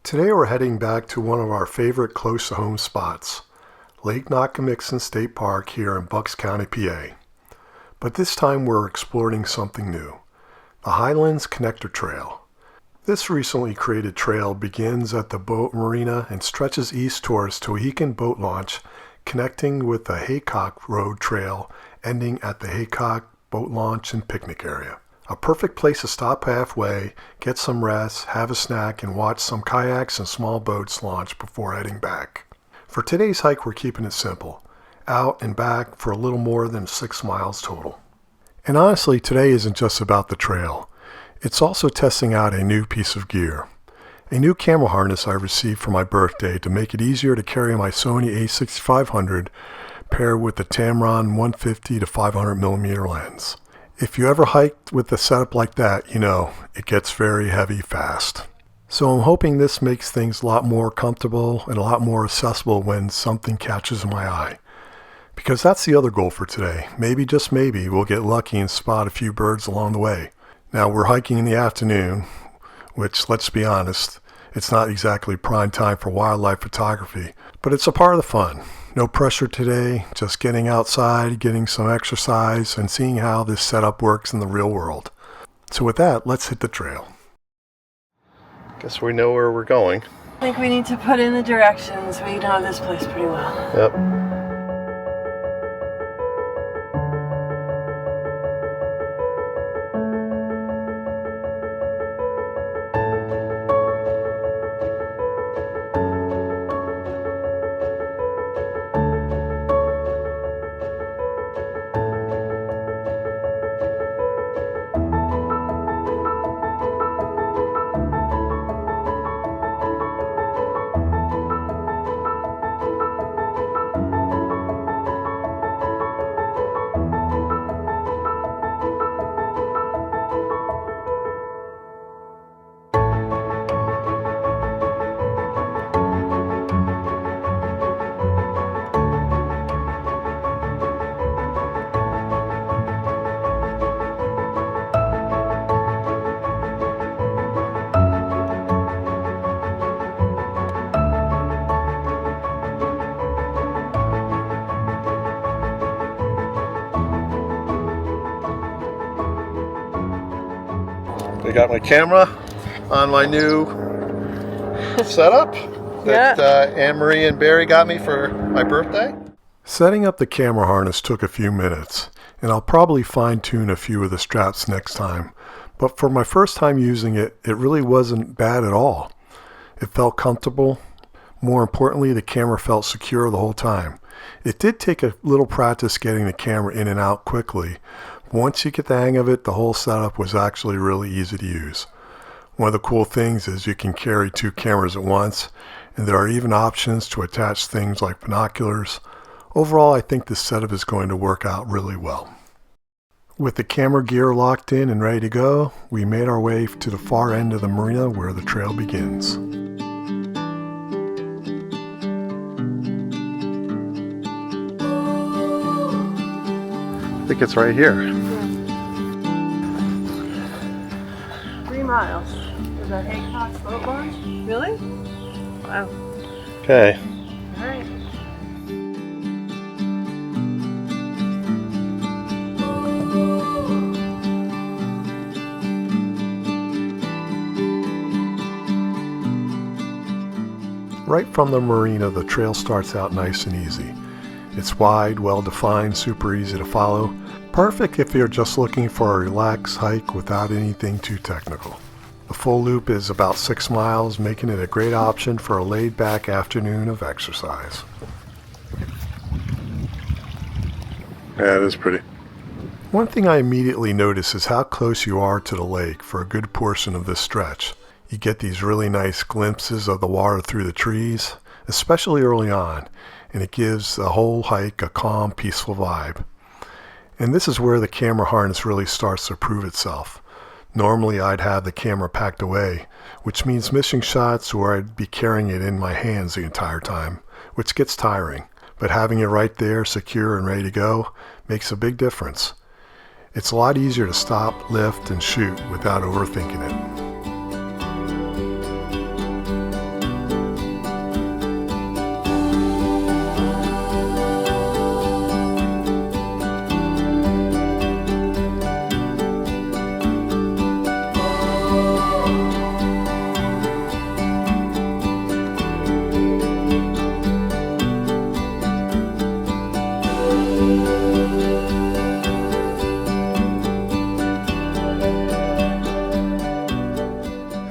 Today we're heading back to one of our favorite close-to-home spots, Lake Nockamixon State Park here in Bucks County, PA. But this time we're exploring something new, the Highlands Connector Trail. This recently created trail begins at the boat marina and stretches east towards Tohican Boat Launch, connecting with the Haycock Road Trail, ending at the Haycock Boat Launch and picnic area. A perfect place to stop halfway, get some rest, have a snack, and watch some kayaks and small boats launch before heading back. For today's hike, we're keeping it simple, out and back for a little more than 6 miles total. And honestly, today isn't just about the trail. It's also testing out a new piece of gear. A new camera harness I received for my birthday to make it easier to carry my Sony a6500 paired with the Tamron 150 to 500mm lens. If you ever hiked with a setup like that, you know, it gets very heavy fast. So I'm hoping this makes things a lot more comfortable and a lot more accessible when something catches my eye. Because that's the other goal for today. Maybe, just maybe, we'll get lucky and spot a few birds along the way. Now, we're hiking in the afternoon, which, let's be honest, it's not exactly prime time for wildlife photography, but it's a part of the fun. No pressure today, just getting outside, getting some exercise, and seeing how this setup works in the real world. So with that, let's hit the trail. Guess we know where we're going. I think we need to put in the directions. We know this place pretty well. Yep. I got my camera on my new setup that Anne-Marie and Barry got me for my birthday. Setting up the camera harness took a few minutes, and I'll probably fine-tune a few of the straps next time. But for my first time using it, it really wasn't bad at all. It felt comfortable. More importantly, the camera felt secure the whole time. It did take a little practice getting the camera in and out quickly. Once you get the hang of it, the whole setup was actually really easy to use. One of the cool things is you can carry 2 cameras at once, and there are even options to attach things like binoculars. Overall, I think this setup is going to work out really well. With the camera gear locked in and ready to go, we made our way to the far end of the marina where the trail begins. I think it's right here. 3 miles. Is that Haycock Boat Launch? Really? Wow. Okay. All right. Right from the marina, the trail starts out nice and easy. It's wide, well-defined, super easy to follow. Perfect if you're just looking for a relaxed hike without anything too technical. The full loop is about 6 miles, making it a great option for a laid-back afternoon of exercise. Yeah, it is pretty. One thing I immediately notice is how close you are to the lake for a good portion of this stretch. You get these really nice glimpses of the water through the trees, especially early on, and it gives the whole hike a calm, peaceful vibe. And this is where the camera harness really starts to prove itself. Normally I'd have the camera packed away, which means missing shots or I'd be carrying it in my hands the entire time, which gets tiring. But having it right there, secure and ready to go, makes a big difference. It's a lot easier to stop, lift, and shoot without overthinking it.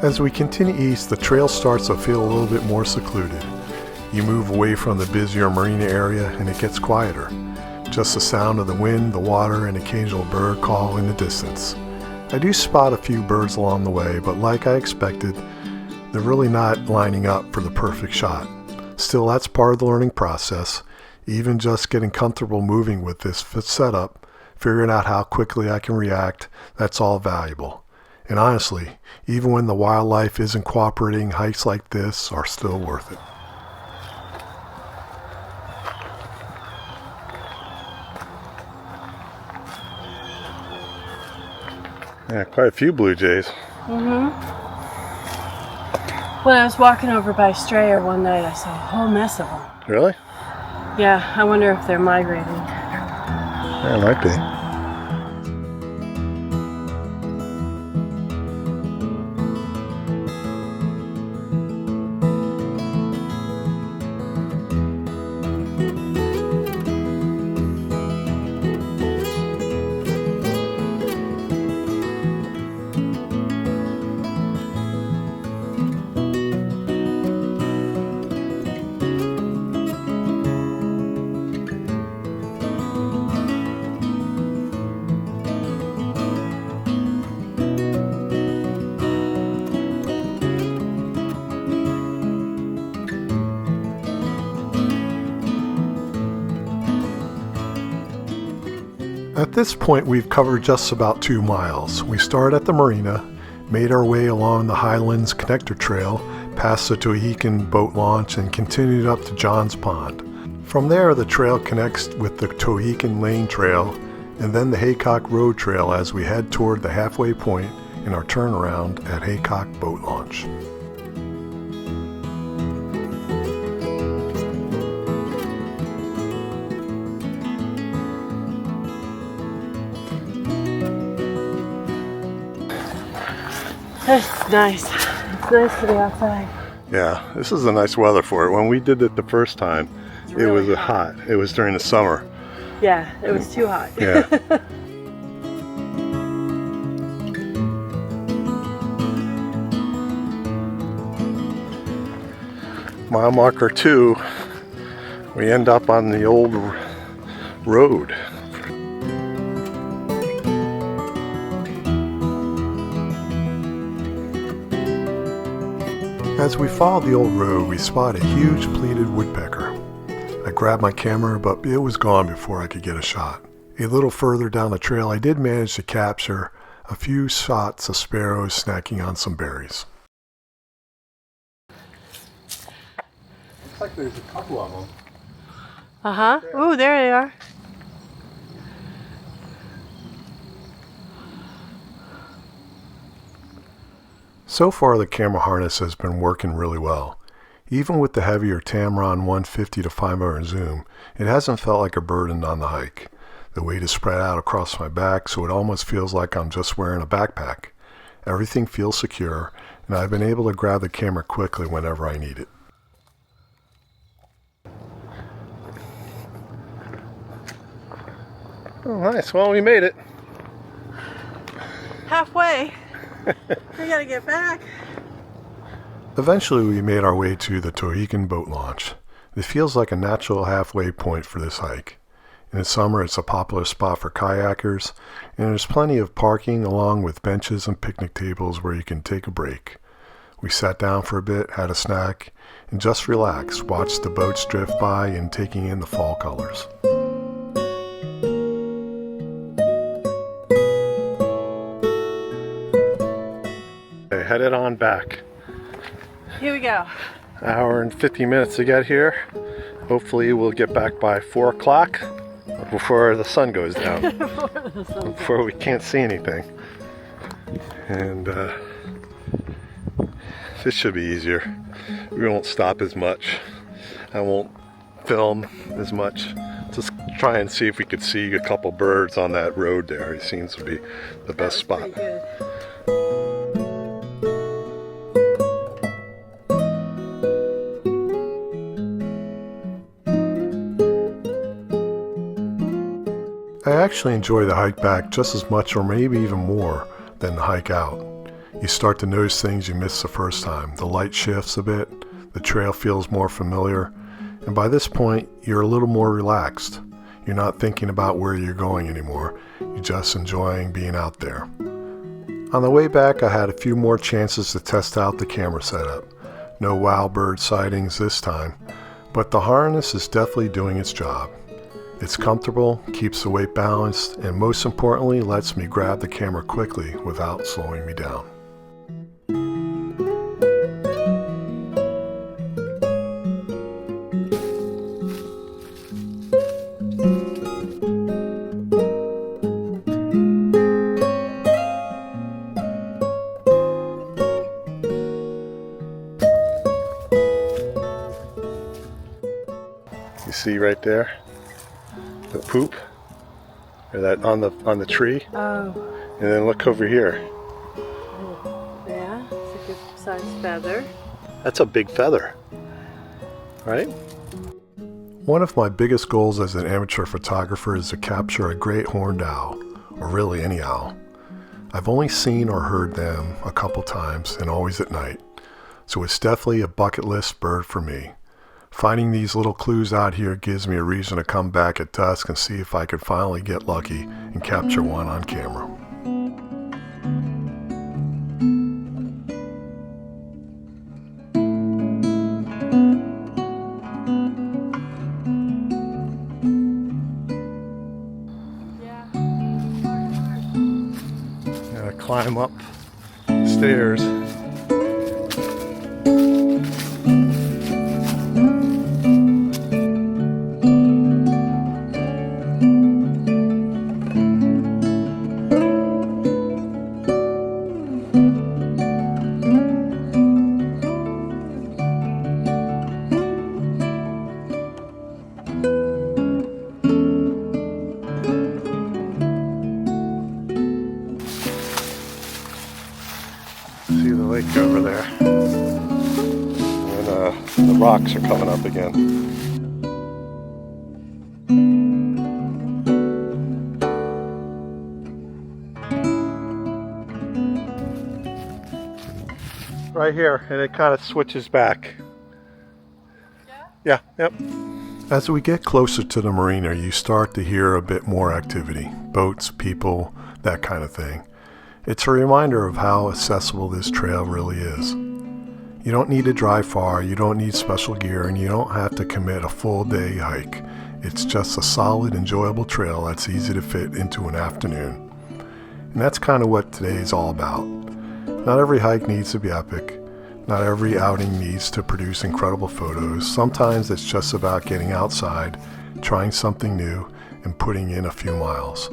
As we continue east, the trail starts to feel a little bit more secluded. You move away from the busier marina area and it gets quieter. Just the sound of the wind, the water, and occasional bird call in the distance. I do spot a few birds along the way, but like I expected, they're really not lining up for the perfect shot. Still, that's part of the learning process. Even just getting comfortable moving with this setup, figuring out how quickly I can react, that's all valuable. And honestly, even when the wildlife isn't cooperating, hikes like this are still worth it. Yeah, quite a few blue jays. Mm-hmm. When I was walking over by Strayer one night, I saw a whole mess of them. Really? Yeah, I wonder if they're migrating. Yeah, it might be. At this point, we've covered just about 2 miles. We started at the marina, made our way along the Highlands Connector Trail, past the Tohican boat launch, and continued up to John's Pond. From there, the trail connects with the Tohican Lane Trail and then the Haycock Road Trail as we head toward the halfway point in our turnaround at Haycock Boat Launch. It's nice. It's nice to be outside. Yeah, this is a nice weather for it. When we did it the first time, it was really hot. It was during the summer. Yeah, it was too hot. Yeah. Mile marker 2, we end up on the old road. As we followed the old road, we spotted a huge pleated woodpecker. I grabbed my camera, but it was gone before I could get a shot. A little further down the trail, I did manage to capture a few shots of sparrows snacking on some berries. Looks like there's a couple of them. Uh-huh. Ooh, there they are. So far, the camera harness has been working really well. Even with the heavier Tamron 150 to 500 zoom, it hasn't felt like a burden on the hike. The weight is spread out across my back, so it almost feels like I'm just wearing a backpack. Everything feels secure, and I've been able to grab the camera quickly whenever I need it. Oh, nice. Well, we made it. Halfway. We gotta get back. Eventually, we made our way to the Tohican boat launch. It feels like a natural halfway point for this hike. In the summer, it's a popular spot for kayakers, and there's plenty of parking along with benches and picnic tables where you can take a break. We sat down for a bit, had a snack, and just relaxed, watched the boats drift by and taking in the fall colors. Headed on back. Here we go. Hour and 50 minutes to get here. Hopefully we'll get back by 4 o'clock before the sun goes down. Before we can't see anything. And this should be easier. We won't stop as much. I won't film as much. Just try and see if we could see a couple birds on that road there. It seems to be the best spot. I actually enjoy the hike back just as much or maybe even more than the hike out. You start to notice things you missed the first time. The light shifts a bit, the trail feels more familiar, and by this point, you're a little more relaxed. You're not thinking about where you're going anymore. You're just enjoying being out there. On the way back, I had a few more chances to test out the camera setup. No wild bird sightings this time, but the harness is definitely doing its job. It's comfortable, keeps the weight balanced, and most importantly, lets me grab the camera quickly without slowing me down. You see right there, the poop, or that on the tree. Oh. And then look over here. Yeah, it's a good sized feather. That's a big feather, right? One of my biggest goals as an amateur photographer is to capture a great horned owl, or really any owl. I've only seen or heard them a couple times, and always at night, so it's definitely a bucket list bird for me. Finding these little clues out here gives me a reason to come back at dusk and see if I could finally get lucky and capture one on camera. Gotta climb up stairs. See the lake over there, and the rocks are coming up again. Right here, and it kind of switches back. Yeah, yep. As we get closer to the marina, you start to hear a bit more activity. Boats, people, that kind of thing. It's a reminder of how accessible this trail really is. You don't need to drive far, you don't need special gear, and you don't have to commit a full day hike. It's just a solid, enjoyable trail that's easy to fit into an afternoon. And that's kind of what today is all about. Not every hike needs to be epic. Not every outing needs to produce incredible photos. Sometimes it's just about getting outside, trying something new, and putting in a few miles.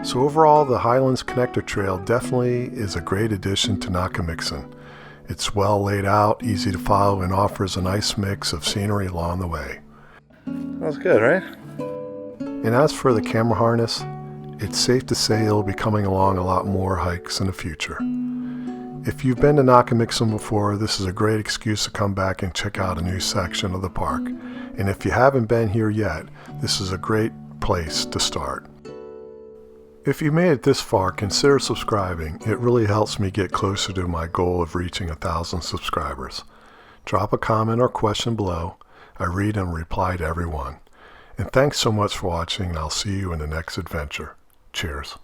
So overall, the Highlands Connector Trail definitely is a great addition to Nockamixon. It's well laid out, easy to follow, and offers a nice mix of scenery along the way. That's good, right? And as for the camera harness, it's safe to say it'll be coming along a lot more hikes in the future. If you've been to Nockamixon before, this is a great excuse to come back and check out a new section of the park. And if you haven't been here yet, this is a great place to start. If you made it this far, consider subscribing. It really helps me get closer to my goal of reaching 1,000 subscribers. Drop a comment or question below. I read and reply to everyone. And thanks so much for watching. I'll see you in the next adventure. Cheers.